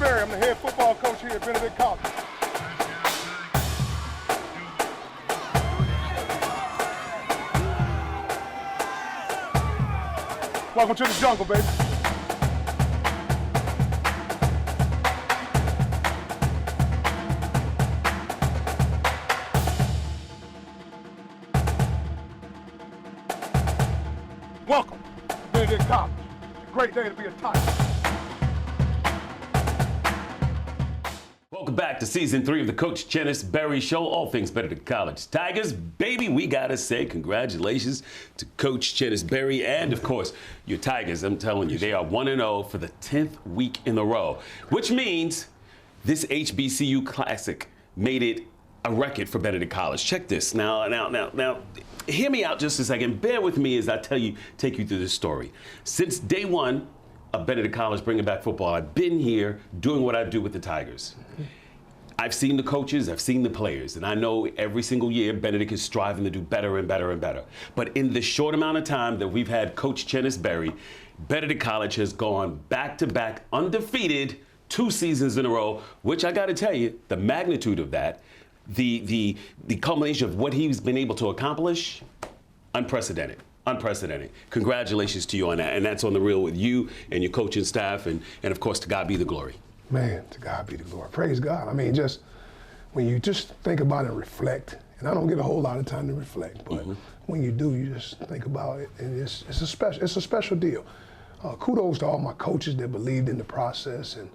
Berry. I'm the head football coach here at Benedict College. Welcome to the jungle, baby. Welcome to Benedict College. It's a great day to be a Tiger. Welcome back to Season 3 of the Coach Chennis Berry Show, all things Benedict College Tigers. Baby, we got to say congratulations to Coach Chennis Berry and, of course, your Tigers. I'm telling you, they are 1-0 for the 10th week in a row, which means this HBCU Classic made it a record for Benedict College. Check this. Now, hear me out just a second. Bear with me as I take you through this story. Since day one of Benedict College bringing back football, I've been here doing what I do with the Tigers. I've seen the coaches, I've seen the players, and I know every single year Benedict is striving to do better and better and better. But in the short amount of time that we've had Coach Chennis Berry, Benedict College has gone back-to-back undefeated 2 seasons in a row, which I got to tell you, the magnitude of that, the culmination of what he's been able to accomplish, unprecedented. Unprecedented. Congratulations to you on that. And that's on the real with you and your coaching staff, and of course, to God be the glory. Man, to God be the glory. Praise God. I mean, just when you just think about it and reflect, and I don't get a whole lot of time to reflect, but when you do, you just think about it, and it's a special deal. Kudos to all my coaches that believed in the process, and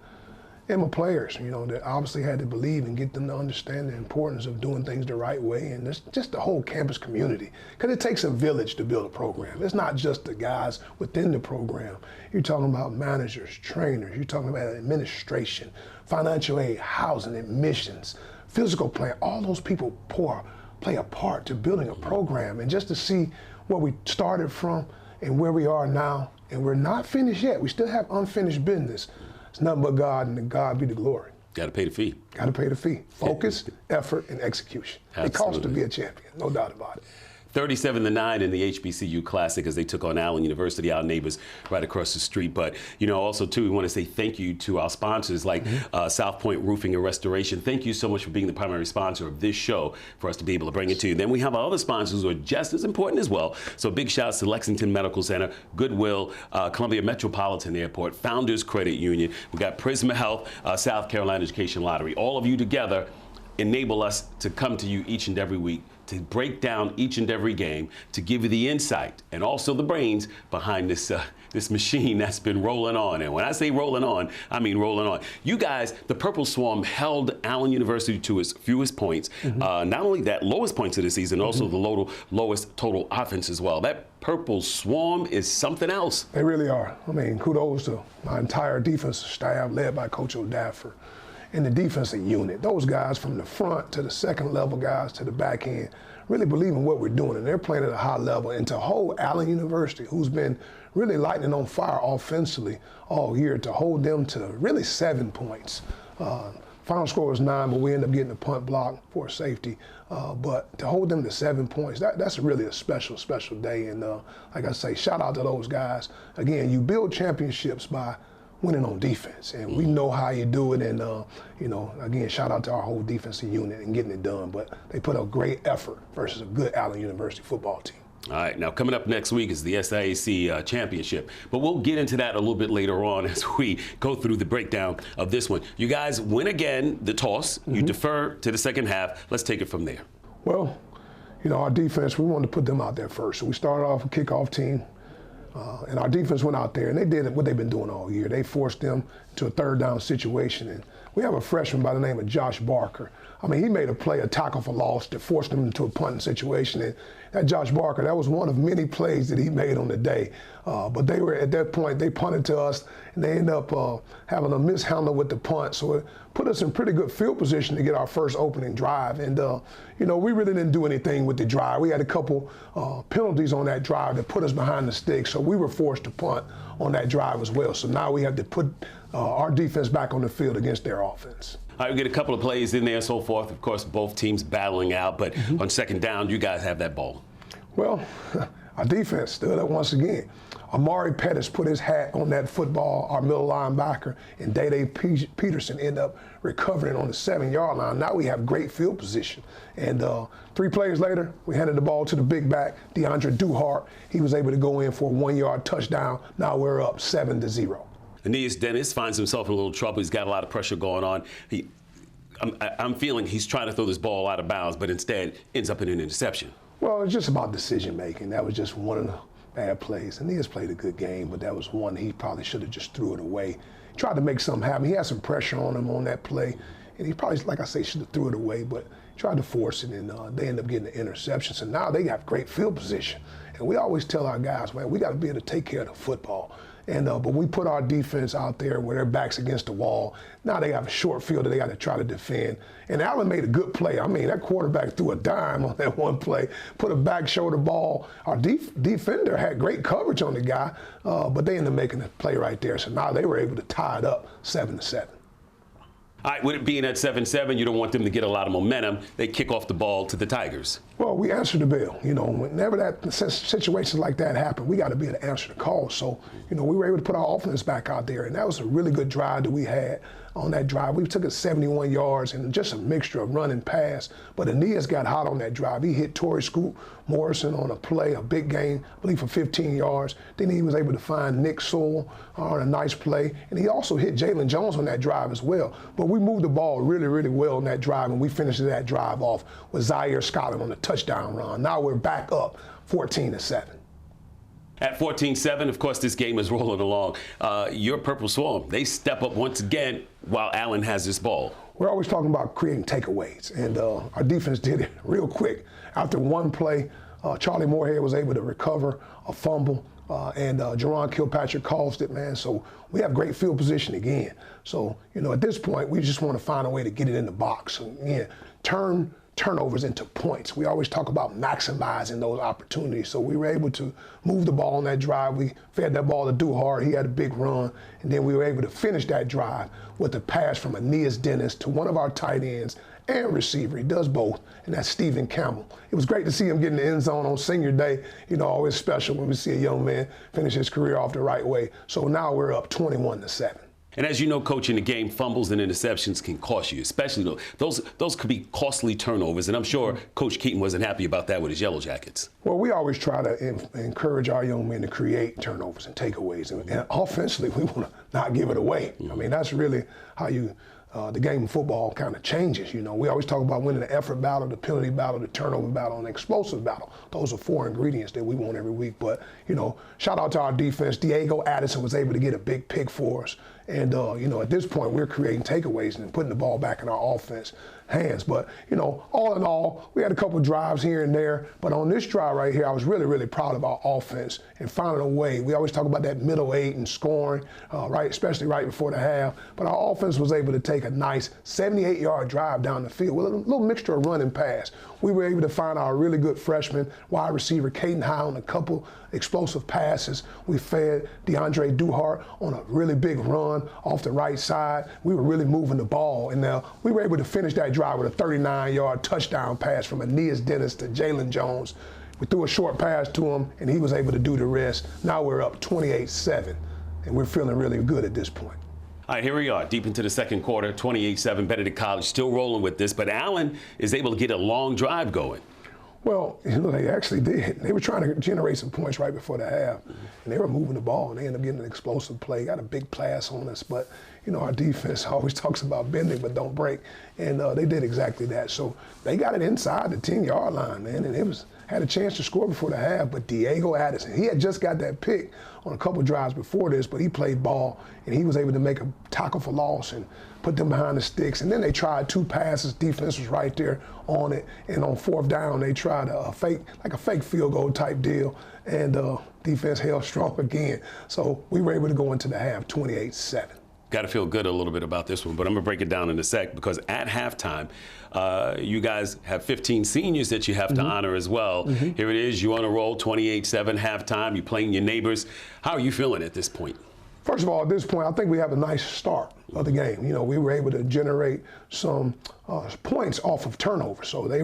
my players, you know, that obviously had to believe and get them to understand the importance of doing things the right way, and just the whole campus community. Because it takes a village to build a program. It's not just the guys within the program. You're talking about managers, trainers, you're talking about administration, financial aid, housing, admissions, physical plan. All those people play a part to building a program. And just to see where we started from and where we are now, and we're not finished yet. We still have unfinished business. It's nothing but God, and to God be the glory. Got to pay the fee. Got to pay the fee. Focus, effort, and execution. It costs to be a champion, no doubt about it. 37-9 in the HBCU Classic as they took on Allen University, our neighbors right across the street. But, you know, also, too, we want to say thank you to our sponsors like South Point Roofing and Restoration. Thank you so much for being the primary sponsor of this show for us to be able to bring it to you. Then we have our other sponsors who are just as important as well. So big shouts to Lexington Medical Center, Goodwill, Columbia Metropolitan Airport, Founders Credit Union. We got Prisma Health, South Carolina Education Lottery. All of you together enable us to come to you each and every week, to break down each and every game, to give you the insight and also the brains behind this machine that's been rolling on. And when I say rolling on, I mean rolling on. You guys, the Purple Swarm held Allen University to its fewest points. Not only that, lowest points of the season, also the lowest total offense as well. That Purple Swarm is something else. They really are. I mean, kudos to my entire defensive staff led by Coach O'Daffer. And the defensive unit, those guys from the front to the second level guys to the back end, really believe in what we're doing, and they're playing at a high level. And to hold Allen University, who's been really lighting on fire offensively all year, to hold them to really 7 points. Final score was 9, but we ended up getting a punt block for a safety. But to hold them to 7 points, that's really a special day. And like I say, shout out to those guys. Again, you build championships by winning on defense, and we know how you do it. And you know, again, shout out to our whole defensive unit and getting it done. But they put a great effort versus a good Allen University football team. All right, now coming up next week is the SIAC championship, but we'll get into that a little bit later on as we go through the breakdown of this one. You guys win again the toss. You defer to the second half. Let's take it from there. Well, you know, our defense, we wanted to put them out there first. So we started off a kickoff team. And our defense went out there, and they did what they've been doing all year. They forced them to a third down situation. And we have a freshman by the name of Josh Barker. I mean, he made a tackle for loss that forced them into a punting situation. And that Josh Barker, that was one of many plays that he made on the day. But they were, at that point, they punted to us, and they ended up having a mishandle with the punt. So it put us in pretty good field position to get our first opening drive. And, you know, we really didn't do anything with the drive. We had a couple penalties on that drive that put us behind the sticks. So we were forced to punt on that drive as well. So now we have to put our defense back on the field against their offense. All right, we get a couple of plays in there and so forth. Of course, both teams battling out, but on second down, you guys have that ball. Well, our defense stood up once again. Amari Pettis put his hat on that football, our middle linebacker, and Day Peterson ended up recovering on the 7-yard line. Now we have great field position. And 3 plays later, we handed the ball to the big back, DeAndre Duhart. He was able to go in for a 1-yard touchdown. Now we're up 7-0. Aeneas Dennis finds himself in a little trouble. He's got a lot of pressure going on. I'm feeling he's trying to throw this ball out of bounds, but instead ends up in an interception. Well, it's just about decision making. That was just one of the bad plays. Aeneas played a good game, but that was one he probably should have just threw it away. He tried to make something happen. He had some pressure on him on that play, and he probably, like I say, should have threw it away, but tried to force it, and they ended up getting the interception. So now they got great field position. And we always tell our guys, man, we got to be able to take care of the football. And but we put our defense out there where their back's against the wall. Now they have a short field that they got to try to defend. And Allen made a good play. I mean, that quarterback threw a dime on that one play, put a back shoulder ball. Our defender had great coverage on the guy, but they ended up making the play right there. So now they were able to tie it up 7-7. All right, with it being at 7-7, you don't want them to get a lot of momentum. They kick off the ball to the Tigers. Well, we answer the bell. You know, whenever that situations like that happen, we got to be able to answer the call. So, you know, we were able to put our offense back out there, and that was a really good drive that we had. On that drive, we took it 71 yards and just a mixture of run and pass. But Aeneas got hot on that drive. He hit Torrey Scoop Morrison on a play, a big game, I believe for 15 yards. Then he was able to find Nick Sewell on a nice play. And he also hit Jalen Jones on that drive as well. But we moved the ball really, really well on that drive, and we finished that drive off with Zaire Scotland on a touchdown run. Now we're back up 14-7. At 14-7, of course, this game is rolling along. Your Purple Swarm, they step up once again while Allen has this ball. We're always talking about creating takeaways, and our defense did it real quick. After one play, Charlie Moorhead was able to recover a fumble, and Jerron Kilpatrick caused it, man. So we have great field position again. So, you know, at this point, we just want to find a way to get it in the box. And, again, turn turnovers into points. We always talk about maximizing those opportunities. So we were able to move the ball on that drive. We fed that ball to Duhart. He had a big run. And then we were able to finish that drive with a pass from Aeneas Dennis to one of our tight ends and receiver. He does both, and that's Stephen Campbell. It was great to see him get in the end zone on senior day. You know, always special when we see a young man finish his career off the right way. So now we're up 21-7. And as you know, Coach, in the game, fumbles and interceptions can cost you, especially those could be costly turnovers. And I'm sure Coach Keaton wasn't happy about that with his Yellow Jackets. Well, we always try to encourage our young men to create turnovers and takeaways. And offensively, we want to not give it away. I mean, that's really how the game of football kind of changes. You know, we always talk about winning the effort battle, the penalty battle, the turnover battle, and the explosive battle. Those are 4 ingredients that we want every week. But, you know, shout out to our defense. Diego Addison was able to get a big pick for us. And, you know, at this point, we're creating takeaways and putting the ball back in our offense hands. But, you know, all in all, we had a couple drives here and there. But on this drive right here, I was really, really proud of our offense and finding a way. We always talk about that middle 8 and scoring, right, especially right before the half. But our offense was able to take a nice 78-yard drive down the field with a little mixture of run and pass. We were able to find our really good freshman wide receiver, Caden High, on a couple explosive passes. We fed DeAndre Duhart on a really big run off the right side. We were really moving the ball. And we were able to finish that drive with a 39-yard touchdown pass from Aeneas Dennis to Jalen Jones. We threw a short pass to him, and he was able to do the rest. Now we're up 28-7, and we're feeling really good at this point. All right, here we are, deep into the second quarter, 28-7, Benedict College still rolling with this, but Allen is able to get a long drive going. Well, you know, they actually did. They were trying to generate some points right before the half, and they were moving the ball, and they ended up getting an explosive play, got a big pass on us. But, you know, our defense always talks about bending but don't break, and they did exactly that. So they got it inside the 10-yard line, man, and had a chance to score before the half. But Diego Addison, he had just got that pick on a couple drives before this, but he played ball, and he was able to make a tackle for loss and put them behind the sticks. And then they tried 2 passes. Defense was right there on it. And on 4th down, they tried a fake field goal type deal. And defense held strong again. So we were able to go into the half 28-7. Got to feel good a little bit about this one, but I'm going to break it down in a sec because at halftime, you guys have 15 seniors that you have to honor as well. Here it is. You on a roll, 28-7 halftime. You're playing your neighbors. How are you feeling at this point? First of all, at this point, I think we have a nice start of the game. You know, we were able to generate some points off of turnovers. So they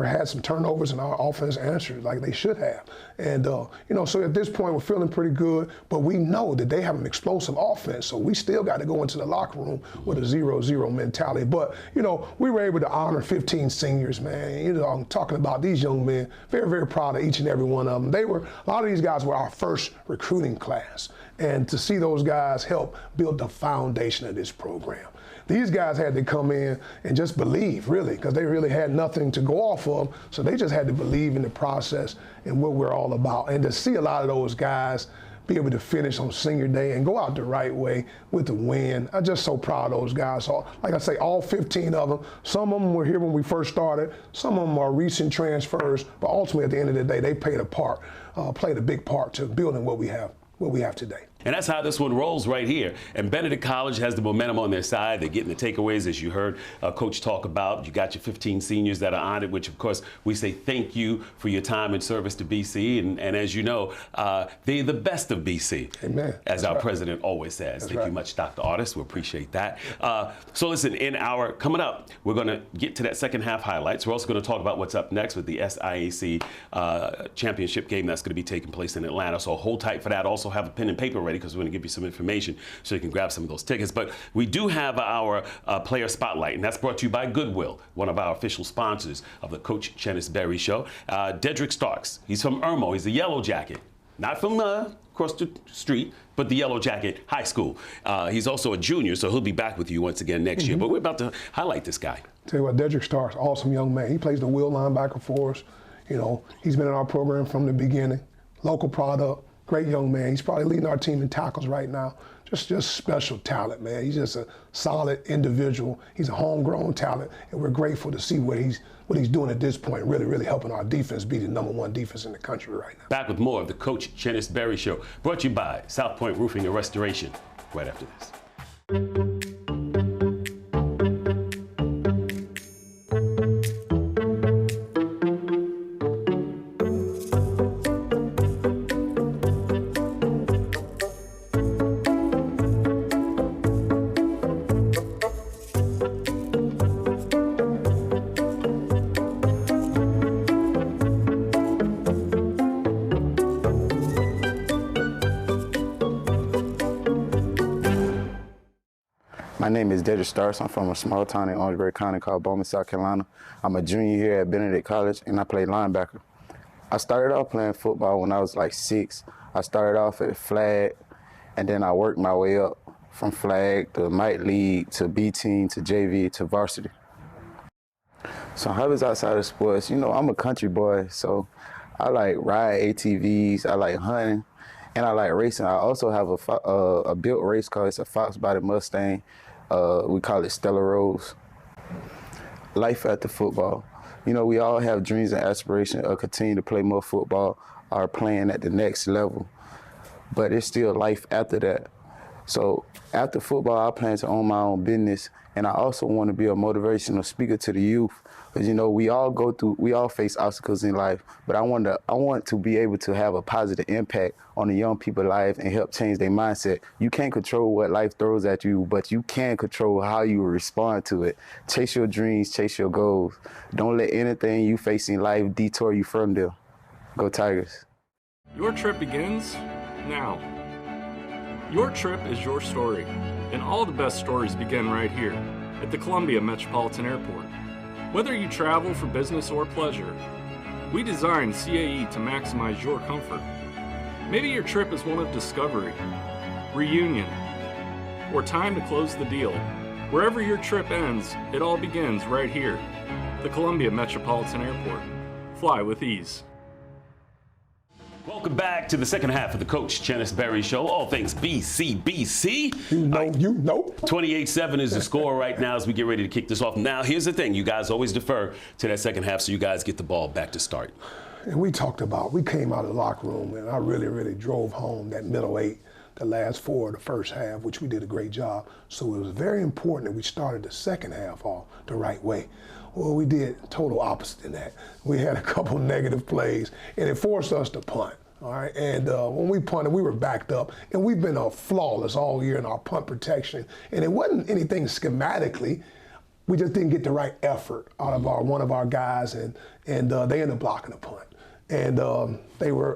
had some turnovers, and our offense answered like they should have. And, you know, so at this point, we're feeling pretty good, but we know that they have an explosive offense, so we still got to go into the locker room with a 0-0 mentality. But, you know, we were able to honor 15 seniors, man. You know, I'm talking about these young men, very, very proud of each and every one of them. A lot of these guys were our first recruiting class. And to see those guys help build the foundation of this program. These guys had to come in and just believe, really, because they really had nothing to go off of. So they just had to believe in the process and what we're all about. And to see a lot of those guys be able to finish on senior day and go out the right way with the win. I'm just so proud of those guys. So, like I say, all 15 of them, some of them were here when we first started, some of them are recent transfers, but ultimately at the end of the day, they played a big part to building what we have today. And that's how this one rolls right here. And Benedict College has the momentum on their side. They're getting the takeaways, as you heard Coach talk about. You got your 15 seniors that are on it, which, of course, we say thank you for your time and service to BC. And as you know, they're the best of BC. Amen. As our president always says. Thank you much, Dr. Artis. We appreciate that. So listen, coming up, we're going to get to that second half highlights. We're also going to talk about what's up next with the SIAC championship game that's going to be taking place in Atlanta. So hold tight for that. Also have a pen and paper ready, because we're going to give you some information so you can grab some of those tickets. But we do have our player spotlight, and that's brought to you by Goodwill, one of our official sponsors of the Coach Chennis Berry Show. Dedrick Starks, he's from Irmo. He's a Yellow Jacket, not from across the street, but the Yellow Jacket High School. He's also a junior, so he'll be back with you once again next year. But we're about to highlight this guy. Tell you what, Dedrick Starks, awesome young man. He plays the wheel linebacker for us. You know, he's been in our program from the beginning. Local product. Great young man. He's probably leading our team in tackles right now. Just special talent, man. He's just a solid individual. He's a homegrown talent, and we're grateful to see what he's doing at this point, really helping our defense be the #1 defense in the country right now. Back with more of the Coach Chennis Berry Show, brought to you by South Point Roofing and Restoration, right after this. My name is Dedrick Starks. I'm from a small town in Orangeburg County called Bowman, South Carolina. I'm a junior here at Benedict College, and I play linebacker. I started off playing football when I was like 6. I started off at flag, and then I worked my way up from flag to Mite League to B team to JV to varsity. So hobbies outside of sports, you know, I'm a country boy, so I like ride ATVs, I like hunting, and I like racing. I also have a built race car. It's a Fox Body Mustang. We call it Stella Rose. Life after football. You know, we all have dreams and aspirations of continuing to play more football or playing at the next level. But it's still life after that. So after football, I plan to own my own business, and I also want to be a motivational speaker to the youth. Because, you know, we all face obstacles in life, but I want to be able to have a positive impact on the young people's life and help change their mindset. You can't control what life throws at you, but you can control how you respond to it. Chase your dreams, chase your goals. Don't let anything you face in life detour you from them. Go Tigers. Your trip begins now. Your trip is your story, and all the best stories begin right here at the Columbia Metropolitan Airport. Whether you travel for business or pleasure, we designed CAE to maximize your comfort. Maybe your trip is one of discovery, reunion, or time to close the deal. Wherever your trip ends, it all begins right here, the Columbia Metropolitan Airport. Fly with ease. Welcome back to the second half of the Coach Chennis Berry Show. All things BC. You know. 28-7 is the score right now as we get ready to kick this off. Now, here's the thing. You guys always defer to that second half, so you guys get the ball back to start. And we came out of the locker room, and I really drove home that middle 8, the last 4 of the first half, which we did a great job. So it was very important that we started the second half off the right way. Well, we did total opposite in that. We had a couple negative plays, and it forced us to punt. All right, and when we punted, we were backed up, and we've been flawless all year in our punt protection. And it wasn't anything schematically. We just didn't get the right effort out of one of our guys, and they ended up blocking the punt. And we're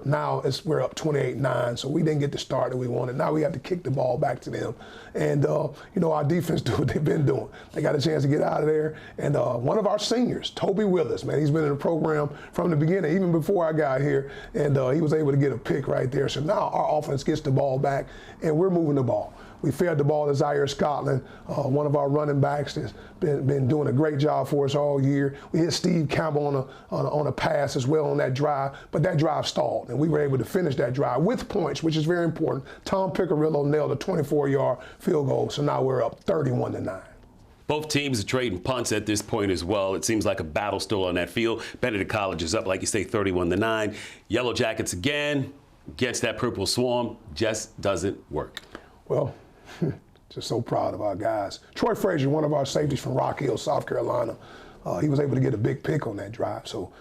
up 28-9, so we didn't get the start that we wanted. Now we have to kick the ball back to them. And, our defense do what they've been doing. They got a chance to get out of there. And one of our seniors, Toby Willis, man, he's been in the program from the beginning, even before I got here, and he was able to get a pick right there. So now our offense gets the ball back, and we're moving the ball. We fed the ball to Zaire Scotland, one of our running backs that's been doing a great job for us all year. We hit Steve Campbell on a pass as well on that drive, but that drive stalled, and we were able to finish that drive with points, which is very important. Tom Piccirillo nailed a 24-yard field goal, so now we're up 31-9. Both teams are trading punts at this point as well. It seems like a battle still on that field. Benedict College is up, like you say, 31-9. Yellow Jackets again against that Purple Swarm just doesn't work. Well, just so proud of our guys. Troy Frazier, one of our safeties from Rock Hill, South Carolina, he was able to get a big pick on that drive. So,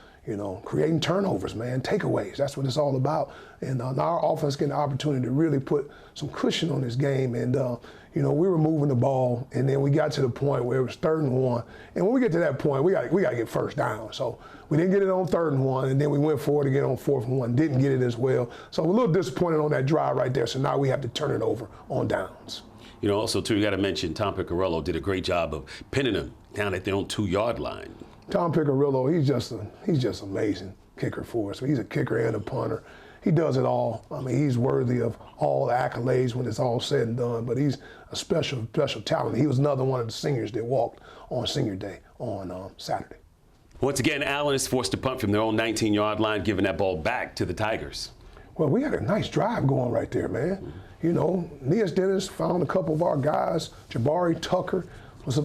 creating turnovers, man, takeaways, that's what it's all about. And now our offense getting the opportunity to really put some cushion on this game. And, we were moving the ball, and then we got to the point where it was 3rd and 1. And when we get to that point, we got to get first down. So we didn't get it on 3rd and 1, and then we went forward again on 4th and 1, didn't get it as well. So we're a little disappointed on that drive right there. So now we have to turn it over on downs. Also, too, you got to mention Tom Piccirillo did a great job of pinning them down at their own 2-yard line. Tom Piccirillo, he's just amazing kicker for us. He's a kicker and a punter. He does it all. I mean, he's worthy of all the accolades when it's all said and done, but he's a special talent. He was another one of the seniors that walked on senior day on Saturday. Once again, Allen is forced to punt from their own 19-yard line, giving that ball back to the Tigers. Well, we had a nice drive going right there, man. Neas Dennis found a couple of our guys. Jabari Tucker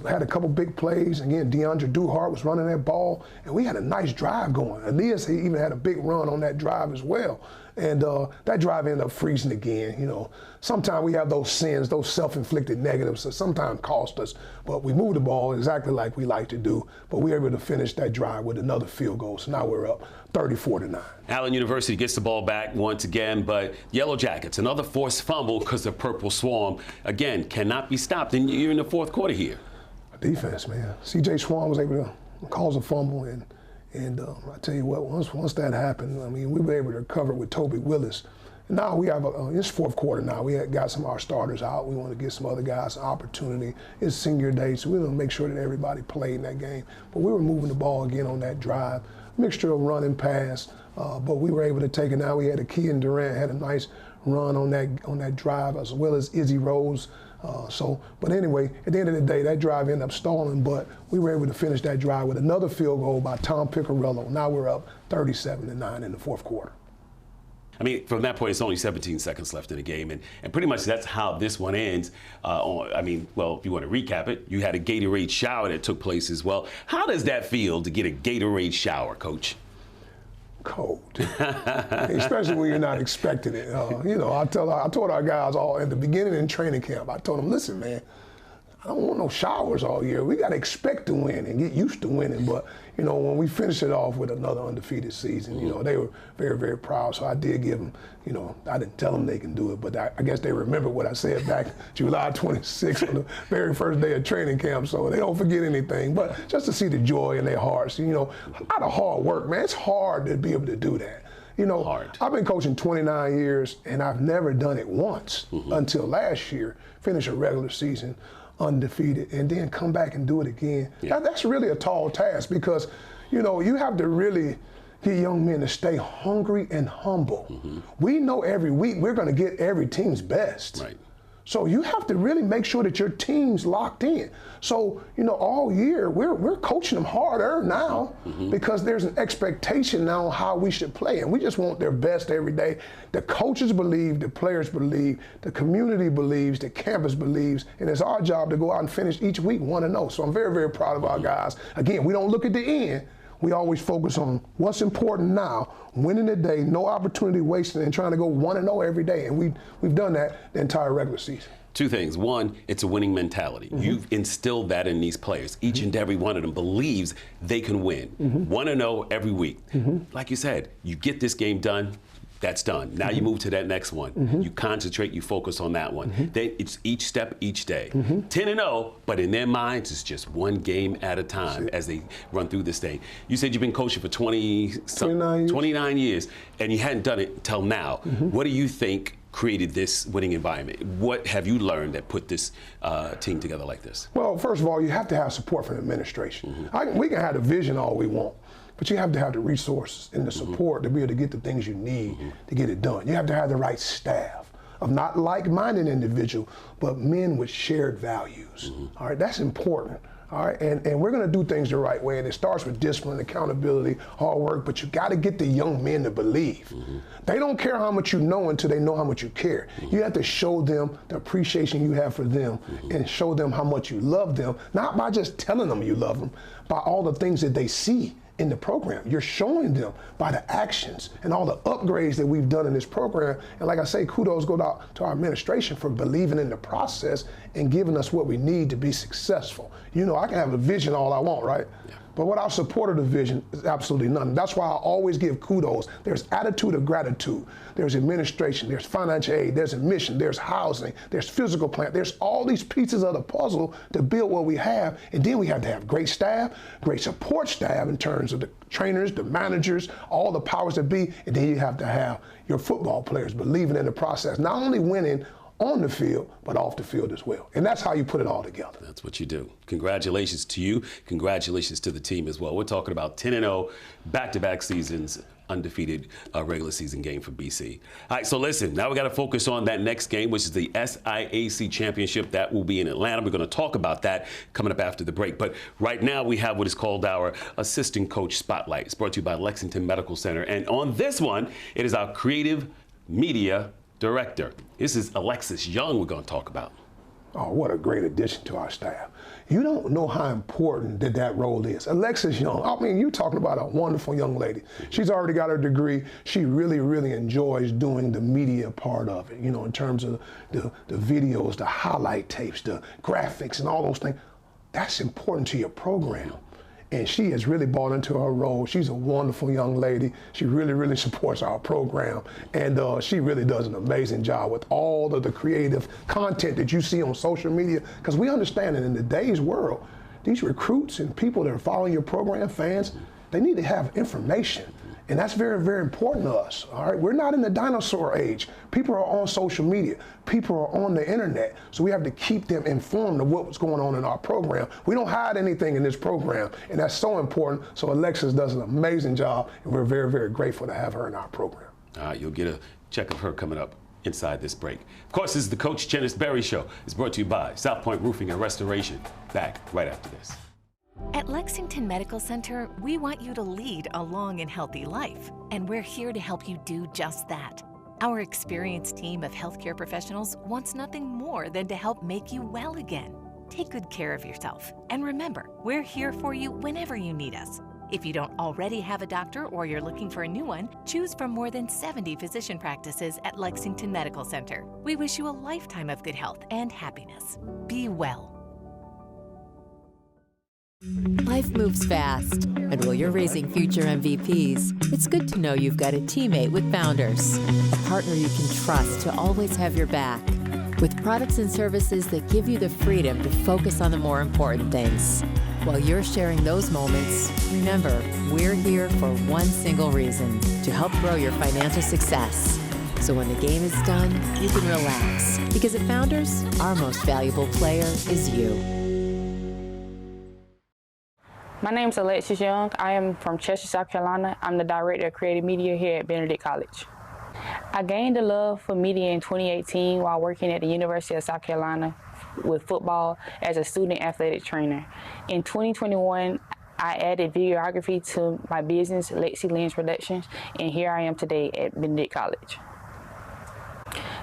had a couple big plays. Again, DeAndre Duhart was running that ball, and we had a nice drive going. Aeneas even had a big run on that drive as well. And that drive ended up freezing again. Sometimes we have those sins, those self-inflicted negatives that sometimes cost us. But we moved the ball exactly like we like to do. But we were able to finish that drive with another field goal. So now we're up 34-9. Allen University gets the ball back once again, but Yellow Jackets, another forced fumble because the Purple Swarm, again, cannot be stopped. And you're in the 4th quarter here. Defense, man. C.J. Swan was able to cause a fumble, and I tell you what, once that happened, I mean, we were able to recover with Toby Willis. And now we have it's 4th quarter now. We got some of our starters out. We want to give some other guys an opportunity. It's senior day, so we want to make sure that everybody played in that game. But we were moving the ball again on that drive, mixture of run and pass. But we were able to take it. Now we had Kean Durant had a nice run on that drive, as well as Izzy Rose. But anyway, at the end of the day, that drive ended up stalling, but we were able to finish that drive with another field goal by Tom Piccirillo. Now we're up 37-9 in the 4th quarter. I mean, from that point, it's only 17 seconds left in the game, and pretty much that's how this one ends. If you want to recap it, you had a Gatorade shower that took place as well. How does that feel to get a Gatorade shower, Coach? Cold, especially when you're not expecting it. I told our guys all at the beginning in training camp, I told them, listen, man, I don't want no showers all year. We got to expect to win and get used to winning. But, when we finished it off with another undefeated season, they were very, very proud. So I did give them, I didn't tell them they can do it, but I guess they remember what I said back July 26th on the very first day of training camp. So they don't forget anything. But just to see the joy in their hearts, a lot of hard work, man. It's hard to be able to do that. Hard. I've been coaching 29 years, and I've never done it once until last year, finish a regular season undefeated, and then come back and do it again. Yeah. That's really a tall task because, you have to really get young men to stay hungry and humble. We know every week we're going to get every team's best. Right. So you have to really make sure that your team's locked in. So, all year we're coaching them harder now because there's an expectation now on how we should play. And we just want their best every day. The coaches believe, the players believe, the community believes, the campus believes, and it's our job to go out and finish each week 1-0. So I'm very, very proud of our guys. Again, we don't look at the end. We always focus on what's important now, winning the day, no opportunity wasted, and trying to go 1-0 every day. And we've done that the entire regular season. Two things. One, it's a winning mentality. You've instilled that in these players. Each and every one of them believes they can win. 1-0 every week. Like you said, you get this game done, That's done. Now you move to that next one. You concentrate, you focus on that one. It's each step, each day. 10-0, but in their minds, it's just one game at a time as they run through this thing. You said you've been coaching for 29 years, and you hadn't done it till now. What do you think created this winning environment? What have you learned that put this team together like this? Well, first of all, you have to have support from the administration. We can have the vision all we want, but you have to have the resources and the support to be able to get the things you need to get it done. You have to have the right staff of not like-minded individuals, but men with shared values. All right, that's important. All right, and we're going to do things the right way, and it starts with discipline, accountability, hard work, but you got to get the young men to believe. They don't care how much you know until they know how much you care. You have to show them the appreciation you have for them and show them how much you love them, not by just telling them you love them, by all the things that they see in the program. You're showing them by the actions and all the upgrades that we've done in this program. And like I say, kudos go out to our administration for believing in the process and giving us what we need to be successful. You know, I can have a vision all I want, right? But without support of the vision, is absolutely nothing. That's why I always give kudos. There's attitude of gratitude. There's administration, there's financial aid, there's admission, there's housing, there's physical plant. There's all these pieces of the puzzle to build what we have. And then we have to have great staff, great support staff in terms of the trainers, the managers, all the powers that be. And then you have to have your football players believing in the process, not only winning on the field, but off the field as well. And that's how you put it all together. That's what you do. Congratulations to you. Congratulations to the team as well. We're talking about 10-0, back-to-back seasons, undefeated regular season game for BC. All right, so listen, now we got to focus on that next game, which is the SIAC Championship. That will be in Atlanta. We're going to talk about that coming up after the break. But right now we have what is called our Assistant Coach Spotlight. It's brought to you by Lexington Medical Center. And on this one, it is our creative media director. This is Alexis Young we're going to talk about. Oh, what a great addition to our staff. You don't know how important that role is. Alexis Young, I mean, you're talking about a wonderful young lady. She's already got her degree. She really, really enjoys doing the media part of it, you know, in terms of the videos, the highlight tapes, the graphics, and all those things. That's important to your program. And she has really bought into her role. She's a wonderful young lady. She really, really supports our program. And she really does an amazing job with all of the creative content that you see on social media. Because we understand that in today's world, these recruits and people that are following your program, fans, they need to have information. And that's very, very important to us, all right? We're not in the dinosaur age. People are on social media. People are on the internet. So we have to keep them informed of what's going on in our program. We don't hide anything in this program, and that's so important. So Alexis does an amazing job, and we're very, very grateful to have her in our program. All right, you'll get a check of her coming up inside this break. Of course, this is the Coach Chennis Berry Show. It's brought to you by South Point Roofing and Restoration. Back right after this. At Lexington Medical Center, we want you to lead a long and healthy life, and we're here to help you do just that. Our experienced team of healthcare professionals wants nothing more than to help make you well again. Take good care of yourself, and remember, we're here for you whenever you need us. If you don't already have a doctor or you're looking for a new one, choose from more than 70 physician practices at Lexington Medical Center. We wish you a lifetime of good health and happiness. Be well. Life moves fast, and while you're raising future MVPs, it's good to know you've got a teammate with Founders, a partner you can trust to always have your back, with products and services that give you the freedom to focus on the more important things. While you're sharing those moments, remember, we're here for one single reason, to help grow your financial success. So when the game is done, you can relax, because at Founders, our most valuable player is you. My name is Alexis Young. I am from Chester, South Carolina. I'm the Director of Creative Media here at Benedict College. I gained a love for media in 2018 while working at the University of South Carolina with football as a student athletic trainer. In 2021, I added videography to my business, Lexi Lens Productions, and here I am today at Benedict College.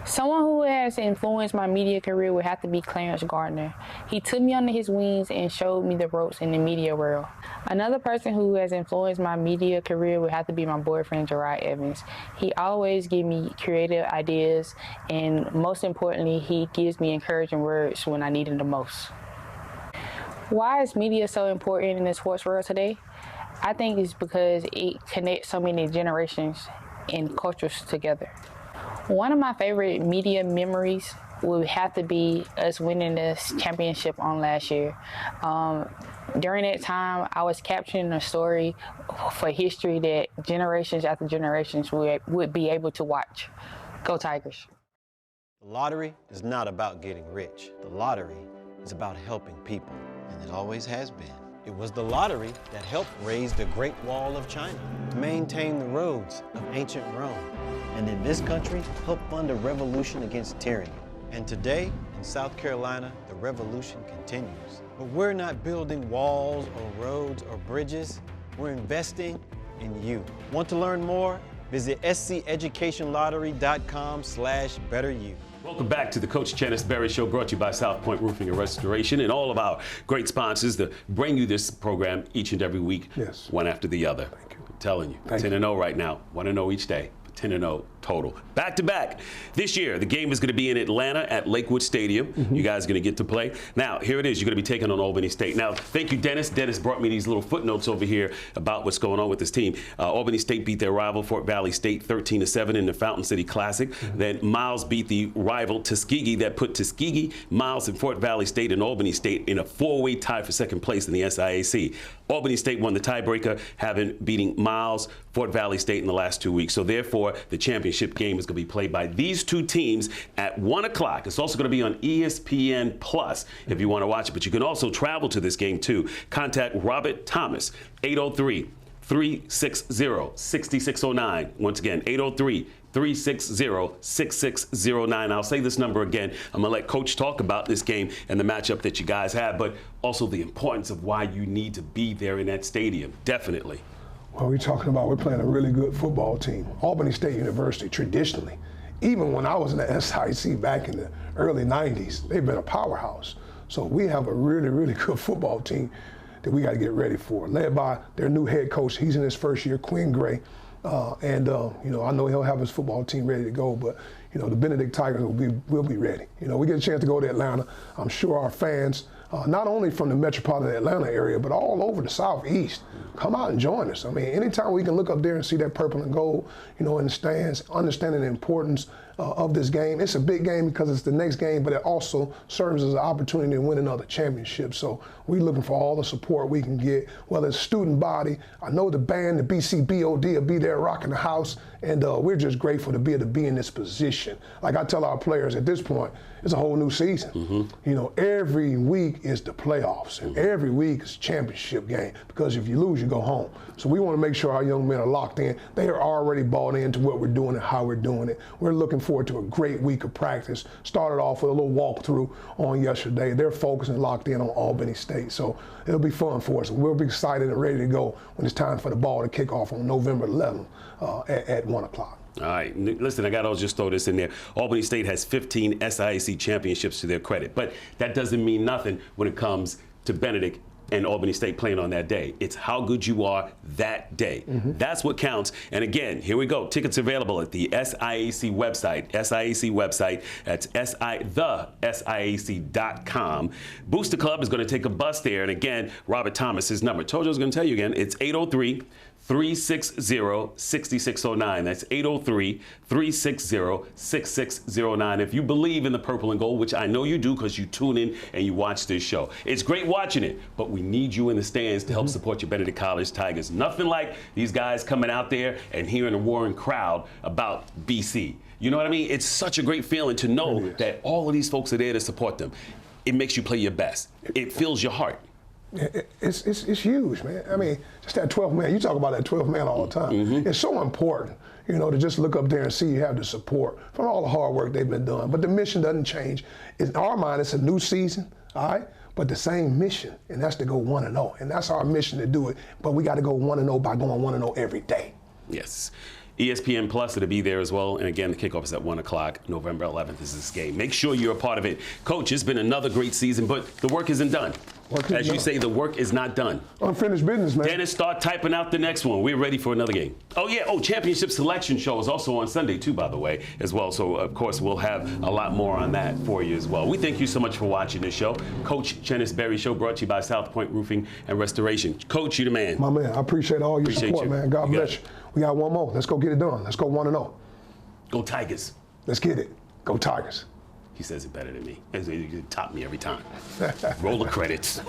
Someone who has influenced my media career would have to be Clarence Gardner. He took me under his wings and showed me the ropes in the media world. Another person who has influenced my media career would have to be my boyfriend, Gerard Evans. He always gives me creative ideas, and most importantly, he gives me encouraging words when I need them the most. Why is media so important in the sports world today? I think it's because it connects so many generations. and cultures together. One of my favorite media memories would have to be us winning this championship on last year. During that time, I was capturing a story for history that generations after generations would be able to watch. Go Tigers. The lottery is not about getting rich. The lottery is about helping people, and it always has been. It was the lottery that helped raise the Great Wall of China, maintain the roads of ancient Rome, and in this country, helped fund a revolution against tyranny. And today, in South Carolina, the revolution continues. But we're not building walls or roads or bridges. We're investing in you. Want to learn more? Visit sceducationlottery.com/betteryou. Welcome back to the Coach Chennis Berry Show, brought to you by South Point Roofing and Restoration and all of our great sponsors that bring you this program each and every week, Yes. one after the other. Thank you. I'm telling you, Thank 10-0 right now, 1-0 each day. 10-0 total. Back to back. This year, the game is going to be in Atlanta at Lakewood Stadium. You guys are going to get to play. Now, here it is. You're going to be taking on Albany State. Now, thank you, Dennis. Dennis brought me these little footnotes over here about what's going on with this team. Albany State beat their rival, Fort Valley State, 13-7 in the Fountain City Classic. Then Miles beat the rival, Tuskegee, that put Tuskegee, Miles, and Fort Valley State and Albany State in a four-way tie for second place in the SIAC. Albany State won the tiebreaker, having beating Miles, Fort Valley State in the last 2 weeks. So therefore, the championship game is going to be played by these two teams at 1 o'clock. It's also going to be on ESPN Plus if you want to watch it. But you can also travel to this game too. Contact Robert Thomas, 803-360-6609. Once again, 803-360-6609. I'll say this number again. I'm going to let Coach talk about this game and the matchup that you guys have, but also the importance of why you need to be there in that stadium. Definitely. Well, we're talking about we're playing a really good football team. Albany State University, traditionally, even when I was in the SIC back in the early 90s, they've been a powerhouse. So we have a really, really good football team that we got to get ready for, led by their new head coach. He's in his first year, Quinn Gray. I know he'll have his football team ready to go, but, the Benedict Tigers will be ready. We get a chance to go to Atlanta. I'm sure our fans, not only from the metropolitan Atlanta area, but all over the Southeast, come out and join us. I mean, anytime we can look up there and see that purple and gold, in the stands, understanding the importance of this game. It's a big game because it's the next game, but it also serves as an opportunity to win another championship. So we're looking for all the support we can get, whether it's student body. I know the band, the BCBOD, will be there rocking the house, and we're just grateful to be able to be in this position. Like I tell our players at this point, it's a whole new season. Every week is the playoffs, and every week is championship game, because if you lose, you go home. So we want to make sure our young men are locked in. They are already bought into what we're doing and how we're doing it. We're looking forward to a great week of practice. Started off with a little walkthrough on yesterday. They're focused and locked in on Albany State, so it'll be fun for us. We'll be excited and ready to go when it's time for the ball to kick off on November 11th at 1 o'clock. All right, listen, I got to just throw this in there. Albany State has 15 SIAC championships to their credit, but that doesn't mean nothing when it comes to Benedict and Albany State playing on that day. It's how good you are that day. That's what counts. And again, here we go. Tickets available at the SIAC website. That's thesiac.com. Booster Club is going to take a bus there. And again, Robert Thomas, his number. Told you I was going to tell you again. It's 803-360-6609. That's 803-360-6609. If you believe in the purple and gold, which I know you do because you tune in and you watch this show. It's great watching it, but we need you in the stands to help support your Benedict College Tigers. Nothing like these guys coming out there and hearing a roaring crowd about BC. You know what I mean? It's such a great feeling to know that all of these folks are there to support them. It makes you play your best. It fills your heart. It's huge, man. I mean, just that 12th man. You talk about that 12th man all the time. It's so important, to just look up there and see you have the support from all the hard work they've been doing. But the mission doesn't change. In our mind, it's a new season, all right? But the same mission, and that's to go 1-0. And that's our mission to do it. But we got to go 1-0 by going 1-0 every day. Yes. ESPN Plus, it'll be there as well. And again, the kickoff is at 1 o'clock. November 11th is this game. Make sure you're a part of it. Coach, it's been another great season, but the work isn't done. As you say, the work is not done. Unfinished business, man. Dennis, start typing out the next one. We're ready for another game. Oh, yeah. Oh, championship selection show is also on Sunday, too, by the way, as well. So, of course, we'll have a lot more on that for you as well. We thank you so much for watching this show. Coach Chennis Berry Show brought to you by South Point Roofing and Restoration. Coach, you the man. My man, I appreciate all your support, man. God bless you. We got one more. Let's go get it done. Let's go 1-0. Go Tigers. Let's get it. Go Tigers. He says it better than me. He top me every time. Roll the credits.